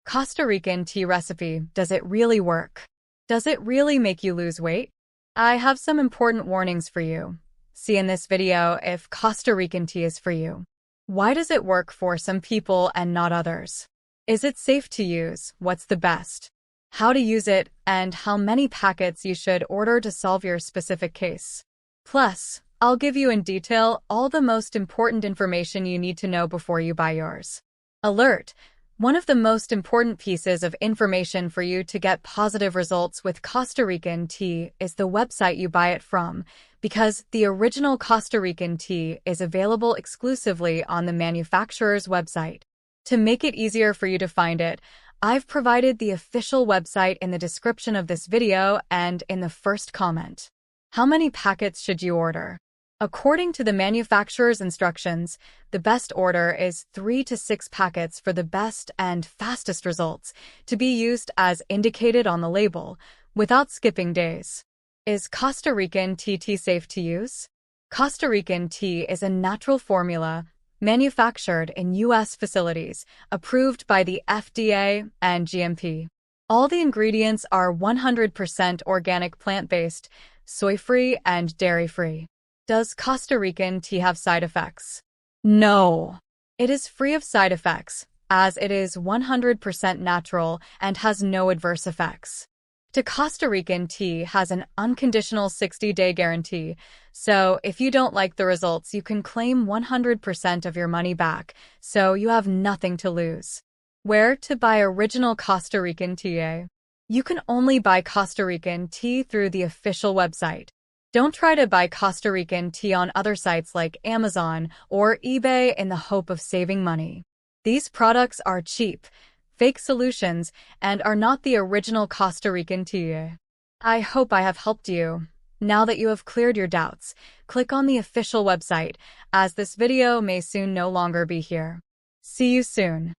Costa Rican tea recipe. Does it really work? Does it really make you lose weight? I have some important warnings for you. See in this video if Costa Rican tea is for you. Why does it work for some people and not others? Is it safe to use? What's the best? How to use it and how many packets you should order to solve your specific case. Plus, I'll give you in detail all the most important information you need to know before you buy yours. Alert! One of the most important pieces of information for you to get positive results with Costa Rican tea is the website you buy it from, because the original Costa Rican tea is available exclusively on the manufacturer's website. To make it easier for you to find it, I've provided the official website in the description of this video and in the first comment. How many packets should you order? According to the manufacturer's instructions, the best order is 3 to 6 packets for the best and fastest results, to be used as indicated on the label, without skipping days. Is Costa Rican tea safe to use? Costa Rican tea is a natural formula manufactured in U.S. facilities, approved by the FDA and GMP. All the ingredients are 100% organic plant-based, soy-free and dairy-free. Does Costa Rican tea have side effects? No. It is free of side effects, as it is 100% natural and has no adverse effects. The Costa Rican tea has an unconditional 60-day guarantee, so if you don't like the results, you can claim 100% of your money back, so you have nothing to lose. Where to buy original Costa Rican tea? You can only buy Costa Rican tea through the official website. Don't try to buy Costa Rican tea on other sites like Amazon or eBay in the hope of saving money. These products are cheap, fake solutions, and are not the original Costa Rican tea. I hope I have helped you. Now that you have cleared your doubts, click on the official website, as this video may soon no longer be here. See you soon.